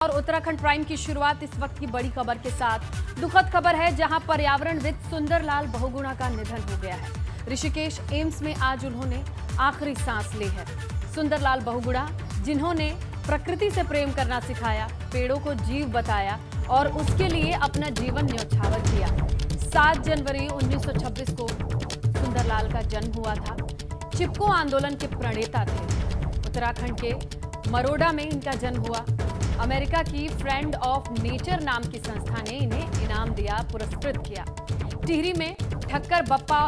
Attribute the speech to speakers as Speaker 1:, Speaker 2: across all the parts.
Speaker 1: और उत्तराखंड प्राइम की शुरुआत इस वक्त की बड़ी खबर के साथ। दुखद खबर है जहां पर्यावरणविद सुंदरलाल बहुगुणा का निधन हो गया है। ऋषिकेश एम्स में आज उन्होंने आखिरी सांस ली है। सुंदरलाल बहुगुणा, जिन्होंने प्रकृति से प्रेम करना सिखाया, पेड़ों को जीव बताया और उसके लिए अपना जीवन न्यौछावर किया। 7 जनवरी 1926 को सुंदरलाल का जन्म हुआ था। चिपको आंदोलन के प्रणेता थे। उत्तराखंड के मरोड़ा में इनका जन्म हुआ। अमेरिका की फ्रेंड ऑफ नेचर नाम की संस्था ने इन्हें इनाम दिया, पुरस्कृत किया। टिहरी में ठक्कर बप्पा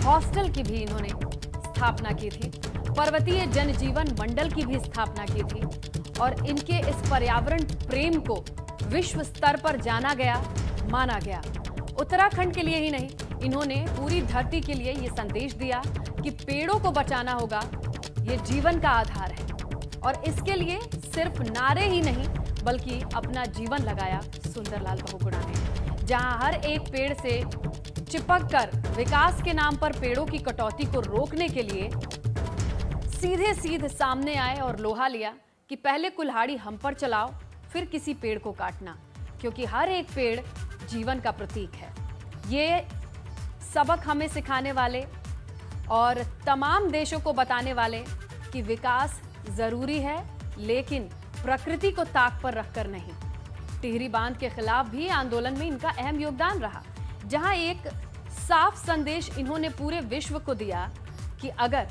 Speaker 1: हॉस्टल की भी इन्होंने स्थापना की थी। पर्वतीय जनजीवन मंडल की भी स्थापना की थी और इनके इस पर्यावरण प्रेम को विश्व स्तर पर जाना गया, माना गया। उत्तराखंड के लिए ही नहीं, इन्होंने पूरी धरती के लिए ये संदेश दिया कि पेड़ों को बचाना होगा, ये जीवन का आधार है। और इसके लिए सिर्फ नारे ही नहीं बल्कि अपना जीवन लगाया सुंदरलाल बहुगुणा ने। जहां हर एक पेड़ से चिपक कर विकास के नाम पर पेड़ों की कटौती को रोकने के लिए सीधे सामने आए और लोहा लिया कि पहले कुल्हाड़ी हम पर चलाओ, फिर किसी पेड़ को काटना, क्योंकि हर एक पेड़ जीवन का प्रतीक है। ये सबक हमें सिखाने वाले और तमाम देशों को बताने वाले कि विकास जरूरी है, लेकिन प्रकृति को ताक पर रखकर नहीं। टिहरी बांध के खिलाफ भी आंदोलन में इनका अहम योगदान रहा, जहां एक साफ संदेश इन्होंने पूरे विश्व को दिया कि अगर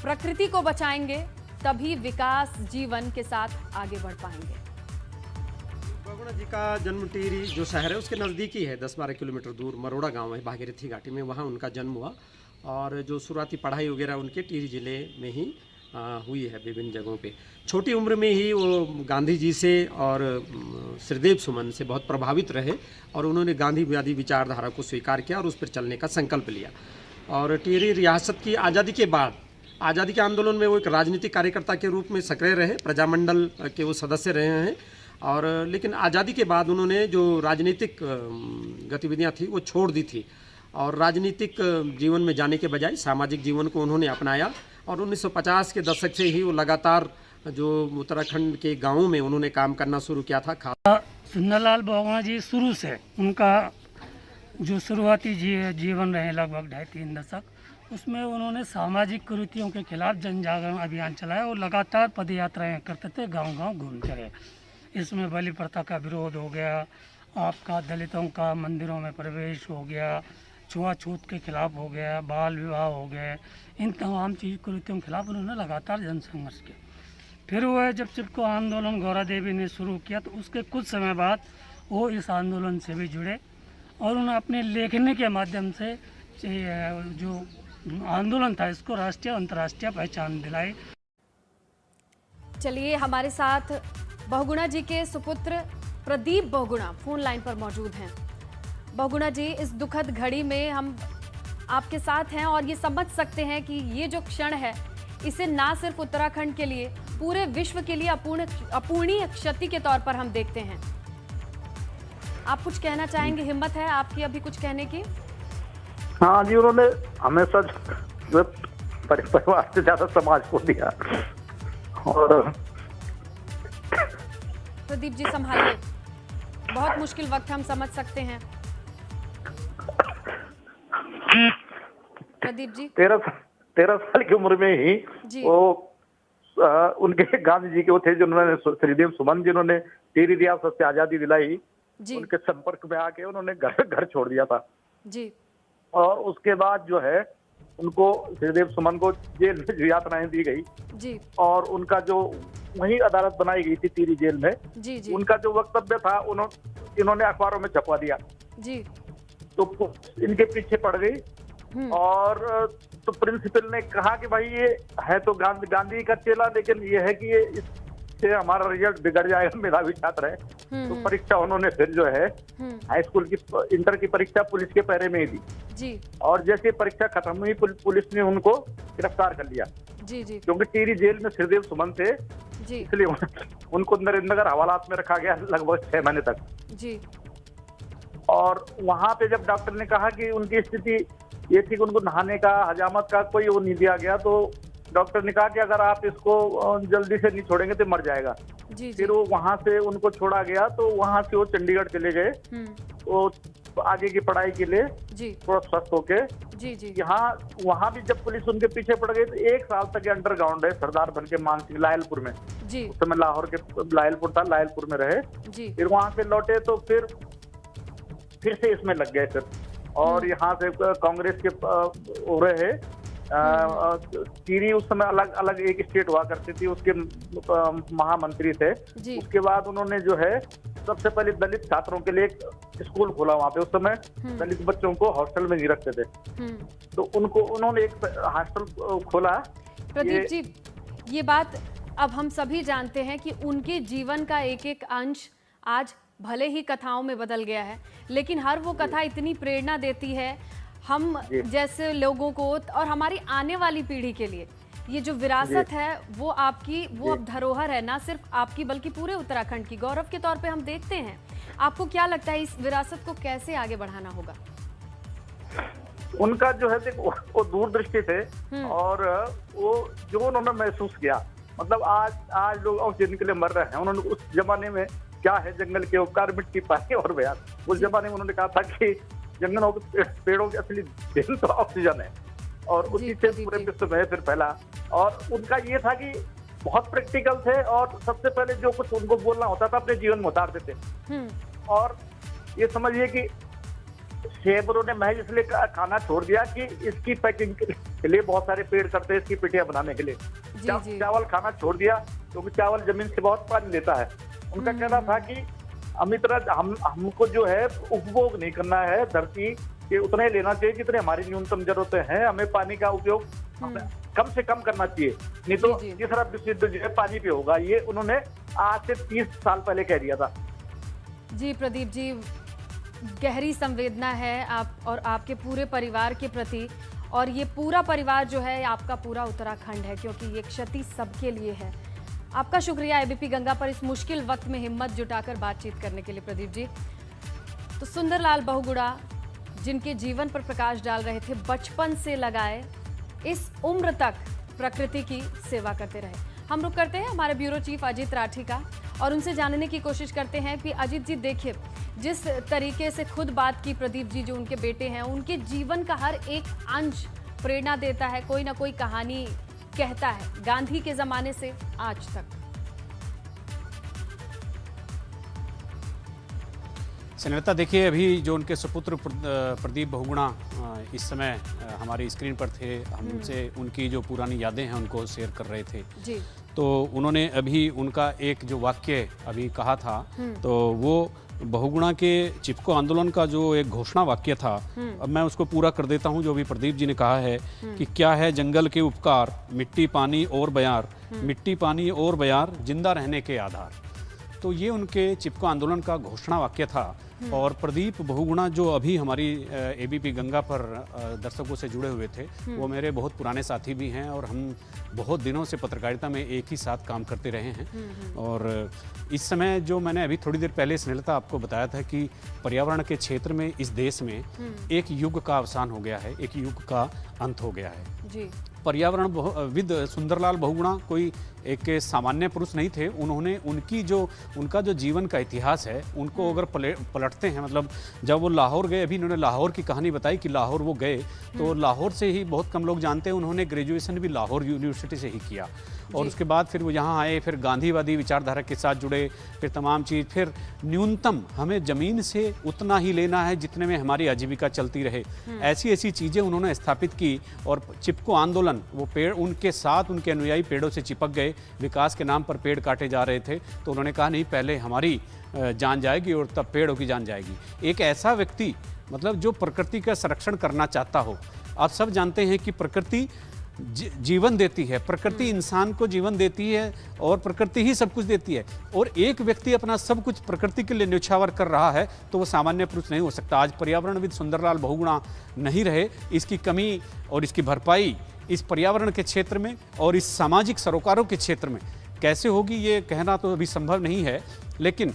Speaker 1: प्रकृति को बचाएंगे तभी विकास जीवन के साथ आगे बढ़ पाएंगे।
Speaker 2: बहुगुणा जी का जन्म टिहरी जो शहर है उसके नज़दीकी है, 10-12 किलोमीटर दूर मरोड़ा गांव है भागीरथी घाटी में, वहाँ उनका जन्म हुआ। और जो शुरुआती पढ़ाई वगैरह उनके टिहरी जिले में ही हुई है, विभिन्न जगहों पे। छोटी उम्र में ही वो गांधी जी से और श्रीदेव सुमन से बहुत प्रभावित रहे और उन्होंने गांधीवादी विचारधारा को स्वीकार किया और उस पर चलने का संकल्प लिया। और टिहरी रियासत की आज़ादी के बाद, आज़ादी के आंदोलन में वो एक राजनीतिक कार्यकर्ता के रूप में सक्रिय रहे, प्रजामंडल के वो सदस्य रहे हैं। और लेकिन आज़ादी के बाद उन्होंने जो राजनीतिक गतिविधियाँ थी वो छोड़ दी थी और राजनीतिक जीवन में जाने के बजाय सामाजिक जीवन को उन्होंने अपनाया। और 1950 के दशक से ही वो लगातार जो उत्तराखंड के गांवों में उन्होंने काम करना शुरू किया था।
Speaker 3: सुंदरलाल बहुगुणा जी शुरू से उनका जो शुरुआती जीवन रहे लगभग 2.5-3 दशक, उसमें उन्होंने सामाजिक कुरीतियों के खिलाफ जन जागरण अभियान चलाया और लगातार पद यात्राएँ करते थे, गांव-गांव घूमते रहे। इसमें बलि प्रथा का विरोध हो गया, आपका दलितों का मंदिरों में प्रवेश हो गया, छुआछूत के खिलाफ हो गया, बाल विवाह हो गए, इन तमाम चीज़ कुरीतियों के खिलाफ उन्होंने लगातार जन संघर्ष किया। फिर वह जब चिपको आंदोलन गौरा देवी ने शुरू किया तो उसके कुछ समय बाद वो इस आंदोलन से भी जुड़े और उन्होंने अपने लेखनी के माध्यम से जो आंदोलन था इसको राष्ट्रीय अंतर्राष्ट्रीय पहचान दिलाई।
Speaker 1: चलिए, हमारे साथ बहुगुणा जी के सुपुत्र प्रदीप बहुगुणा फोन लाइन पर मौजूद हैं। बहुगुणा जी, इस दुखद घड़ी में हम आपके साथ हैं और ये समझ सकते हैं कि ये जो क्षण है इसे ना सिर्फ उत्तराखंड के लिए, पूरे विश्व के लिए अपूर्णीय क्षति के तौर पर हम देखते हैं। आप कुछ कहना चाहेंगे? हिम्मत है आपकी अभी कुछ कहने की?
Speaker 4: हाँ जी, उन्होंने हमेशा जो परिवार से ज्यादा समाज को दिया। और
Speaker 1: प्रदीप जी संभालिए, बहुत मुश्किल वक्त हम समझ सकते हैं। प्रदीप जी
Speaker 4: 13 साल की उम्र में ही वो उनके गांधी जी के वो थे जिन्होंने श्रीदेव सुमन जिन्होंने टिहरी रियासत से आजादी दिलाई, उनके संपर्क में आके उन्होंने घर छोड़ दिया था
Speaker 1: जी।
Speaker 4: और उसके बाद जो है उनको श्रीदेव सुमन को जेल में यातनाएं दी गई
Speaker 1: जी। और
Speaker 4: उनका जो वही अदालत बनाई गई थी टिहरी जेल में
Speaker 1: जी।
Speaker 4: उनका जो वक्तव्य था इन्होंने अखबारों में छपवा दिया
Speaker 1: जी। तो
Speaker 4: इनके पीछे पड़ गई। और तो प्रिंसिपल ने कहा कि भाई ये है तो गांधी का चेला, लेकिन ये है कि ये इससे हमारा रिजल्ट बिगड़ जाएगा, मेधावी छात्र है। तो परीक्षा उन्होंने फिर जो है हाई स्कूल की इंटर की परीक्षा पुलिस के पहरे में ही दी
Speaker 1: जी।
Speaker 4: और जैसे परीक्षा खत्म हुई पुलिस ने उनको गिरफ्तार कर लिया
Speaker 1: जी जी।
Speaker 4: क्योंकि टिहरी जेल में श्रीदेव सुमन थे जी, इसलिए उनको नरेंद्रनगर हवालात में रखा गया लगभग 6 महीने तक
Speaker 1: जी।
Speaker 4: और वहां पे जब डॉक्टर ने कहा कि उनकी स्थिति ये थी कि उनको नहाने का, हजामत का कोई वो नहीं दिया गया, तो डॉक्टर ने कहा कि अगर आप इसको जल्दी से नहीं छोड़ेंगे तो मर जाएगा।
Speaker 1: जी
Speaker 4: फिर वो वहां से उनको छोड़ा गया, तो वहां से वो चंडीगढ़ चले गए, वो आगे की पढ़ाई के लिए
Speaker 1: जी
Speaker 4: थोड़ा स्वस्थ होके।
Speaker 1: जी जी
Speaker 4: यहाँ वहां भी जब पुलिस उनके पीछे पड़ गई, तो 1 साल तक अंडरग्राउंड है सरदार बन के मानसिंह लायलपुर में।
Speaker 1: जी
Speaker 4: उस समय लाहौर के लायलपुर था, लायलपुर में रहे।
Speaker 1: जी
Speaker 4: फिर वहां से लौटे तो फिर से इसमें लग गए फिर, और यहाँ से कांग्रेस के हो रहे टीरी उस समय अलग अलग एक स्टेट हुआ करती थी, उसके महामंत्री थे।
Speaker 1: जी
Speaker 4: उसके बाद उन्होंने जो है सबसे पहले दलित छात्रों के लिए एक स्कूल खोला वहाँ पे। उस समय दलित बच्चों को हॉस्टल में नहीं रखते थे, तो उन्होंने एक हॉस्टल खोला।
Speaker 1: प्रदीप जी, ये बात अब हम सभी जानते हैं कि उनके जीवन का एक एक अंश आज भले ही कथाओं में बदल गया है, लेकिन हर वो कथा इतनी प्रेरणा देती है हम जैसे लोगों को और हमारी आने वाली पीढ़ी के लिए। ये जो विरासत है वो आपकी, वो अब धरोहर है, ना सिर्फ आपकी बल्कि पूरे उत्तराखंड की, गौरव के तौर पे हम देखते हैं। आपको क्या लगता है इस विरासत को कैसे आगे बढ़ाना होगा?
Speaker 4: उनका जो है देखो, वो दूरदृष्टि थे, और वो जो उन्होंने महसूस किया, मतलब आज लोग ऑक्सीजन के लिए मर रहे हैं, उन्होंने उस जमाने में क्या है जंगल के उपकार, मिट्टी, पानी और बयान, उस जमाने में उन्होंने कहा था कि जंगलों के पेड़ों की असली देन तो ऑक्सीजन है, और उसी से पूरे विश्व में फिर फैला। और उनका ये था कि बहुत प्रैक्टिकल थे, और सबसे पहले जो कुछ उनको बोलना होता था अपने जीवन में उतारते थे। और ये समझिए कि सेब उन्होंने महज इसलिए खाना छोड़ दिया कि इसकी पैकिंग के लिए बहुत सारे पेड़ करते हैं, इसकी पिटियां बनाने के लिए। चावल खाना छोड़ दिया क्योंकि चावल जमीन से बहुत पानी लेता है। उनका कहना था कि हमको जो है उपभोग नहीं करना है धरती के, उतना ही लेना चाहिए जितने हमारी न्यूनतम जरूरतें हैं। हमें पानी का उपयोग कम से कम करना चाहिए, नहीं तो तीसरा विश्व युद्ध जो है पानी पे होगा। ये उन्होंने आज से 30 साल पहले कह दिया था।
Speaker 1: जी प्रदीप जी, गहरी संवेदना है आप और आपके पूरे परिवार के प्रति, और ये पूरा परिवार जो है आपका पूरा उत्तराखंड है, क्योंकि ये क्षति सबके लिए है। आपका शुक्रिया एबीपी गंगा पर इस मुश्किल वक्त में हिम्मत जुटाकर बातचीत करने के लिए प्रदीप जी। तो सुंदरलाल बहुगुणा जिनके जीवन पर प्रकाश डाल रहे थे, बचपन से लगाए इस उम्र तक प्रकृति की सेवा करते रहे। हम रुक करते हैं हमारे ब्यूरो चीफ अजीत राठी का, और उनसे जानने की कोशिश करते हैं कि अजीत जी देखिए, जिस तरीके से खुद बात की प्रदीप जी, जो उनके बेटे हैं, उनके जीवन का हर एक अंश प्रेरणा देता है, कोई ना कोई कहानी कहता है, गांधी के जमाने से आज तक।
Speaker 5: स्नेहलता, देखिए अभी जो उनके सुपुत्र प्रदीप बहुगुणा इस समय हमारी स्क्रीन पर थे, हम उनसे उनकी जो पुरानी यादें हैं उनको शेयर कर रहे थे
Speaker 1: जी। तो
Speaker 5: उन्होंने अभी उनका एक जो वाक्य अभी कहा था, तो वो बहुगुणा के चिपको आंदोलन का जो एक घोषणा वाक्य था, अब मैं उसको पूरा कर देता हूं, जो अभी प्रदीप जी ने कहा है कि क्या है जंगल के उपकार, मिट्टी पानी और बयार, मिट्टी पानी और बयार, जिंदा रहने के आधार। तो ये उनके चिपको आंदोलन का घोषणा वाक्य था। और प्रदीप बहुगुणा जो अभी हमारी एबीपी गंगा पर दर्शकों से जुड़े हुए थे, वो मेरे बहुत पुराने साथी भी हैं, और हम बहुत दिनों से पत्रकारिता में एक ही साथ काम करते रहे हैं। और इस समय जो मैंने अभी थोड़ी देर पहले स्नेहलता आपको बताया था कि पर्यावरण के क्षेत्र में इस देश में एक युग का अवसान हो गया है, एक युग का अंत हो गया है जी। पर्यावरण विद सुंदरलाल बहुगुणा कोई एक सामान्य पुरुष नहीं थे। उन्होंने उनका जो जीवन का इतिहास है, उनको अगर पलटते हैं, मतलब जब वो लाहौर गए, अभी इन्होंने लाहौर की कहानी बताई कि लाहौर वो गए, तो लाहौर से ही बहुत कम लोग जानते हैं, उन्होंने ग्रेजुएशन भी लाहौर यूनिवर्सिटी से ही किया। और उसके बाद फिर वो यहाँ आए, फिर गांधीवादी विचारधारा के साथ जुड़े, फिर तमाम चीज़, फिर न्यूनतम हमें ज़मीन से उतना ही लेना है जितने में हमारी आजीविका चलती रहे, ऐसी ऐसी चीज़ें उन्होंने स्थापित की। और चिपको आंदोलन, वो पेड़, उनके साथ उनके अनुयायी पेड़ों से चिपक गए, विकास के नाम पर पेड़ काटे जा रहे थे, तो उन्होंने कहा नहीं, पहले हमारी जान जाएगी और तब पेड़ों की जान जाएगी। एक ऐसा व्यक्ति, मतलब जो प्रकृति का संरक्षण करना चाहता हो। आप सब जानते हैं कि प्रकृति जीवन देती है, प्रकृति इंसान को जीवन देती है, और प्रकृति ही सब कुछ देती है। और एक व्यक्ति अपना सब कुछ प्रकृति के लिए न्यौछावर कर रहा है, तो वो सामान्य पुरुष नहीं हो सकता। आज पर्यावरणविद सुंदरलाल बहुगुणा नहीं रहे, इसकी कमी और इसकी भरपाई इस पर्यावरण के क्षेत्र में और इस सामाजिक सरोकारों के क्षेत्र में कैसे होगी, ये कहना तो अभी संभव नहीं है। लेकिन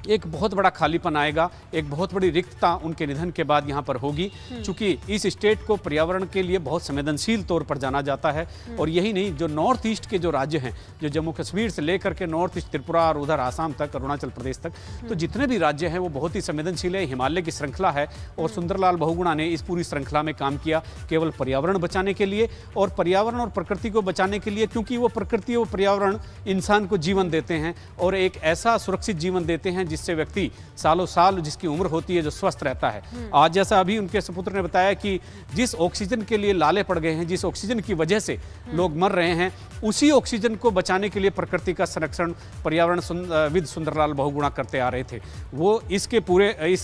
Speaker 5: एक बहुत बड़ा खालीपन आएगा, एक बहुत बड़ी रिक्तता उनके निधन के बाद यहाँ पर होगी। चूँकि इस स्टेट को पर्यावरण के लिए बहुत संवेदनशील तौर पर जाना जाता है, और यही नहीं, जो नॉर्थ ईस्ट के जो राज्य हैं, जो जम्मू कश्मीर से लेकर के नॉर्थ ईस्ट त्रिपुरा और उधर आसाम तक, अरुणाचल प्रदेश तक, तो जितने भी राज्य हैं वो बहुत ही संवेदनशील है। हिमालय की श्रृंखला है, और सुंदरलाल बहुगुणा ने इस पूरी श्रृंखला में काम किया केवल पर्यावरण बचाने के लिए, और पर्यावरण और प्रकृति को बचाने के लिए, क्योंकि वो प्रकृति और पर्यावरण इंसान को जीवन देते हैं, और एक ऐसा सुरक्षित जीवन देते हैं जिससे व्यक्ति सालों साल जिसकी उम्र होती है जो स्वस्थ रहता है। आज जैसा अभी उनके सुपुत्र ने बताया कि जिस ऑक्सीजन के लिए लाले पड़ गए हैं, जिस ऑक्सीजन की वजह से लोग मर रहे हैं, उसी ऑक्सीजन को बचाने के लिए प्रकृति का संरक्षण पर्यावरण विद सुंदरलाल बहुगुणा करते आ रहे थे। वो इस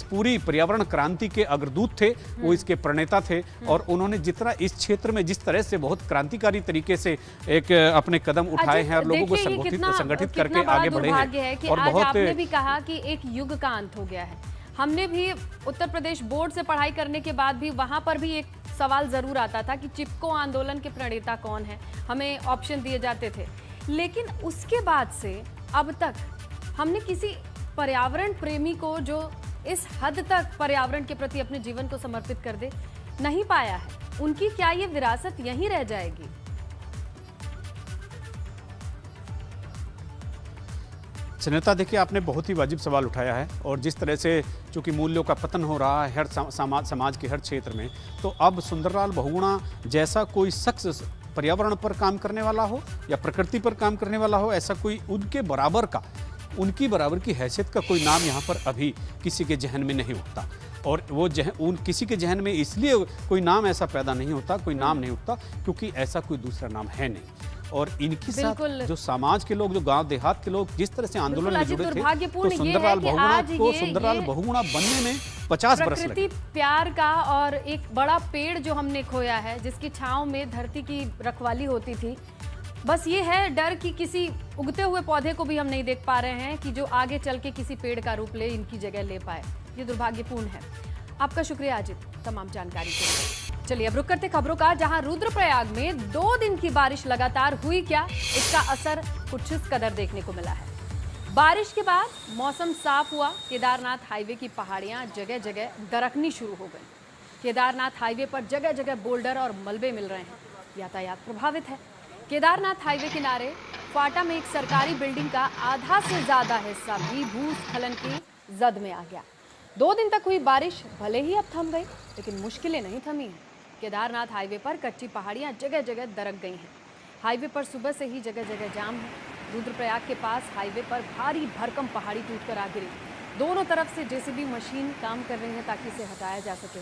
Speaker 5: पूरी पर्यावरण क्रांति के अग्रदूत थे, वो इसके प्रणेता थे, और उन्होंने जितना इस क्षेत्र में जिस तरह से बहुत क्रांतिकारी तरीके से एक अपने कदम उठाए हैं और लोगों को संगठित करके आगे बढ़े हैं।
Speaker 1: और बहुत आपने भी कहा कि एक युग का अंत हो गया है। हमने भी उत्तर प्रदेश बोर्ड से पढ़ाई करने के बाद भी वहां पर भी एक सवाल जरूर आता था कि चिपको आंदोलन के प्रणेता कौन है, हमें ऑप्शन दिए जाते थे। लेकिन उसके बाद से अब तक हमने किसी पर्यावरण प्रेमी को जो इस हद तक पर्यावरण के प्रति अपने जीवन को समर्पित कर दे नहीं पाया है। उनकी क्या ये विरासत यहीं रह जाएगी?
Speaker 5: सुनीता, देखिए, आपने बहुत ही वाजिब सवाल उठाया है, और जिस तरह से चूँकि मूल्यों का पतन हो रहा है हर समाज के हर क्षेत्र में, तो अब सुंदरलाल बहुगुणा जैसा कोई शख्स पर्यावरण पर काम करने वाला हो या प्रकृति पर काम करने वाला हो, ऐसा कोई उनकी बराबर की हैसियत का कोई नाम यहाँ पर अभी किसी के जहन में नहीं उठता। और वो किसी के जहन में इसलिए कोई नाम ऐसा पैदा नहीं होता, कोई नाम नहीं उठता, क्योंकि ऐसा कोई दूसरा नाम है नहीं। और इनके साथ जो समाज के लोग, जो गांव देहात के लोग जिस तरह से आंदोलन में जुड़े थे, तो सुंदरलाल बहुगुणा बनने में 50 बरस लगे।
Speaker 1: प्यार का और एक बड़ा पेड़ जो हमने खोया है, जिसकी छांव में धरती की रखवाली होती थी, बस ये है डर कि किसी उगते हुए पौधे को भी हम नहीं देख पा रहे हैं कि जो आगे चल के किसी पेड़ का रूप ले, इनकी जगह ले पाए। ये दुर्भाग्यपूर्ण है। आपका शुक्रिया अजित, तमाम जानकारी के लिए। चलिए अब रुक करते खबरों का, जहां रुद्रप्रयाग में 2 दिन की बारिश लगातार हुई, क्या इसका असर कुछ इस कदर देखने को मिला है। बारिश के बाद मौसम साफ हुआ। केदारनाथ हाईवे की पहाड़ियां जगह जगह दरकनी शुरू हो गई। केदारनाथ हाईवे पर जगह जगह बोल्डर और मलबे मिल रहे हैं। यातायात प्रभावित है। केदारनाथ हाईवे किनारे फाटा में एक सरकारी बिल्डिंग का आधा से ज्यादा हिस्सा भी भूस्खलन की जद में आ गया। 2 दिन तक हुई बारिश भले ही अब थम गई, लेकिन मुश्किलें नहीं थमी हैं। केदारनाथ हाईवे पर कच्ची पहाड़ियां जगह जगह दरक गई हैं। हाईवे पर सुबह से ही जगह जगह जाम है। रुद्रप्रयाग के पास हाईवे पर भारी भरकम पहाड़ी टूटकर आ गिरी। दोनों तरफ से जेसीबी मशीन काम कर रही है ताकि इसे हटाया जा सके।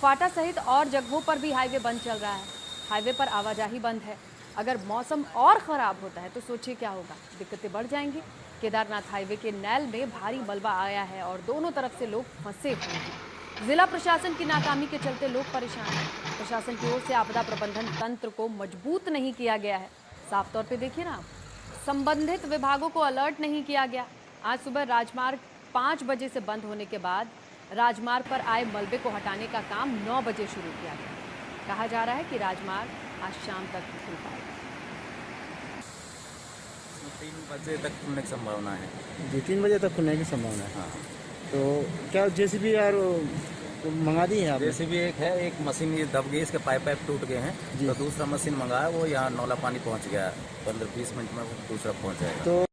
Speaker 1: फाटा सहित और जगहों पर भी हाईवे बंद चल रहा है। हाईवे पर आवाजाही बंद है। अगर मौसम और ख़राब होता है तो सोचिए क्या होगा, दिक्कतें बढ़ जाएंगी। केदारनाथ हाईवे के नैल में भारी मलबा आया है और दोनों तरफ से लोग फंसे हुए हैं। जिला प्रशासन की नाकामी के चलते लोग परेशान हैं। प्रशासन की ओर से आपदा प्रबंधन तंत्र को मजबूत नहीं किया गया है। साफ तौर पे देखिए ना, संबंधित विभागों को अलर्ट नहीं किया गया। आज सुबह राजमार्ग 5 बजे से बंद होने के बाद राजमार्ग पर आए मलबे को हटाने का काम 9 बजे शुरू किया गया। कहा जा रहा है कि राजमार्ग आज शाम तक खुल पाएगा।
Speaker 6: 3 बजे तक खुलने की संभावना है
Speaker 7: जी। 3 बजे तक खुलने की संभावना है।
Speaker 6: हाँ।
Speaker 7: तो क्या जेसीबी यार तो मंगा दी है आपने?
Speaker 6: जेसीबी एक है, एक मशीन ये दब गई, इसके पाइप टूट गए हैं, तो दूसरा मशीन मंगाया, वो यहाँ नौला पानी पहुँच गया। 15-20 मिनट में वो दूसरा पहुँच जाएगा।
Speaker 7: तो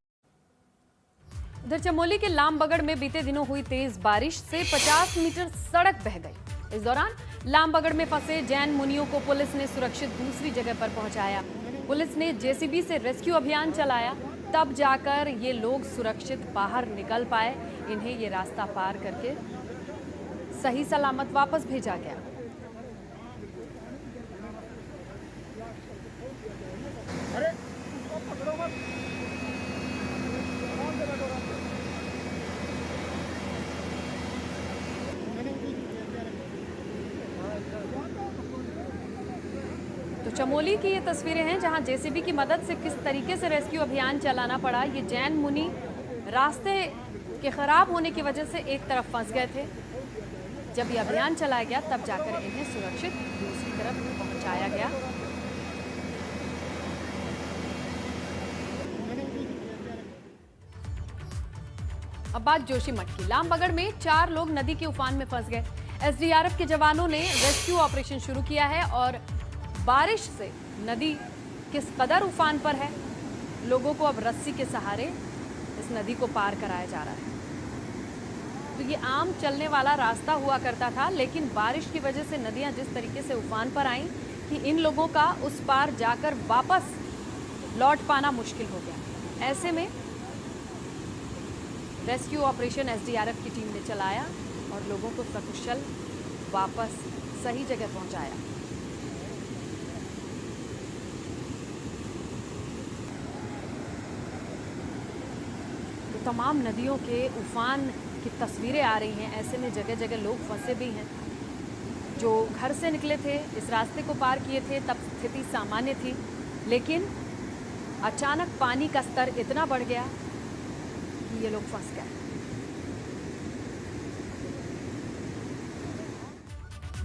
Speaker 1: उधर चमोली के लामबगड़ में बीते दिनों हुई तेज बारिश से 50 मीटर सड़क बह गई। इस दौरान लामबगड़ में फंसे जैन मुनियों को पुलिस ने सुरक्षित दूसरी जगह पर पहुंचाया। पुलिस ने जेसीबी से रेस्क्यू अभियान चलाया, तब जाकर ये लोग सुरक्षित बाहर निकल पाए। इन्हें ये रास्ता पार करके सही सलामत वापस भेजा गया। तो चमोली की ये तस्वीरें हैं जहां जेसीबी की मदद से किस तरीके से रेस्क्यू अभियान चलाना पड़ा। ये जैन मुनि रास्ते के खराब होने की वजह से एक तरफ फंस गए थे। जब ये अभियान चलाया गया तब जाकर इन्हें सुरक्षित दूसरी तरफ पहुंचाया गया। अब बात जोशीमठ की। लामबगड़ में 4 लोग नदी के उफान में फंस गए। एसडीआरएफ के जवानों ने रेस्क्यू ऑपरेशन शुरू किया है और बारिश से नदी किस कदर उफान पर है, लोगों को अब रस्सी के सहारे इस नदी को पार कराया जा रहा है। तो ये आम चलने वाला रास्ता हुआ करता था, लेकिन बारिश की वजह से नदियां जिस तरीके से उफान पर आईं कि इन लोगों का उस पार जाकर वापस लौट पाना मुश्किल हो गया। ऐसे में रेस्क्यू ऑपरेशन एसडीआरएफ की टीम ने चलाया और लोगों को सकुशल वापस सही जगह पहुंचाया। तो तमाम नदियों के उफान की तस्वीरें आ रही हैं। ऐसे में जगह जगह लोग फंसे भी हैं। जो घर से निकले थे, इस रास्ते को पार किए थे, तब स्थिति सामान्य थी, लेकिन अचानक पानी का स्तर इतना बढ़ गया कि ये लोग फंस गए।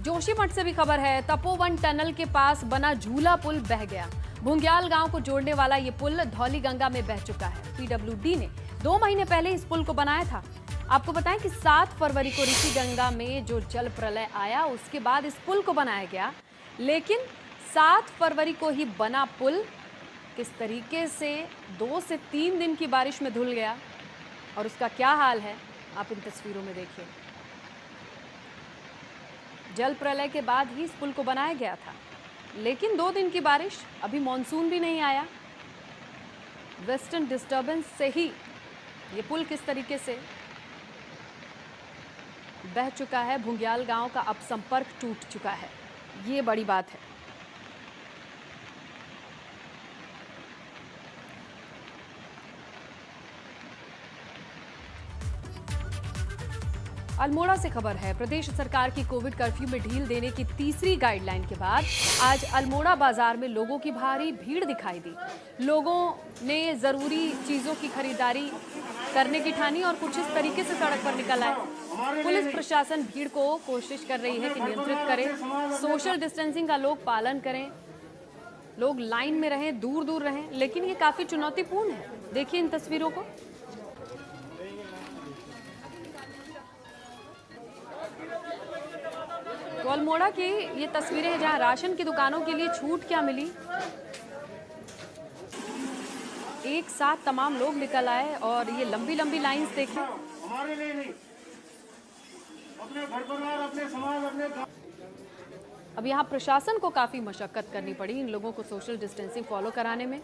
Speaker 1: जोशीमठ से भी खबर है। तपोवन टनल के पास बना झूला पुल बह गया। भुंग्याल गांव को जोड़ने वाला ये पुल धौली गंगा में बह चुका है। पीडब्ल्यूडी ने 2 महीने पहले इस पुल को बनाया था। आपको बताएं कि 7 फरवरी को ऋषि गंगा में जो जल प्रलय आया, उसके बाद इस पुल को बनाया गया, लेकिन 7 फरवरी को ही बना पुल किस तरीके से 2 से 3 दिन की बारिश में धुल गया और उसका क्या हाल है आप इन तस्वीरों में देखिए। जल प्रलय के बाद ही इस पुल को बनाया गया था, लेकिन 2 दिन की बारिश, अभी मॉनसून भी नहीं आया, वेस्टर्न डिस्टर्बेंस से ही ये पुल किस तरीके से बह चुका है। भुंग्याल गांव का अब संपर्क टूट चुका है, ये बड़ी बात है। अल्मोड़ा से खबर है। प्रदेश सरकार की कोविड कर्फ्यू में ढील देने की तीसरी गाइडलाइन के बाद आज अल्मोड़ा बाजार में लोगों की भारी भीड़ दिखाई दी। लोगों ने जरूरी चीजों की खरीदारी करने की ठानी और कुछ इस तरीके से सड़क पर निकल आए। पुलिस प्रशासन भीड़ को कोशिश कर रही है कि नियंत्रित करे, सोशल डिस्टेंसिंग का लोग पालन करें, लोग लाइन में रहें, दूर दूर रहें, लेकिन ये काफी चुनौतीपूर्ण है। देखिए इन तस्वीरों को। तो अल्मोड़ा की ये तस्वीरें हैं जहां राशन की दुकानों के लिए छूट क्या मिली। एक साथ तमाम लोग निकल आए और ये लंबी लंबी लाइंस देखें।
Speaker 7: हमारे लिए नहीं, अपने घर परिवार, अपने समाज, अपने गांव।
Speaker 1: अब यहाँ प्रशासन को काफी मशक्कत करनी पड़ी इन लोगों को सोशल डिस्टेंसिंग फॉलो कराने में।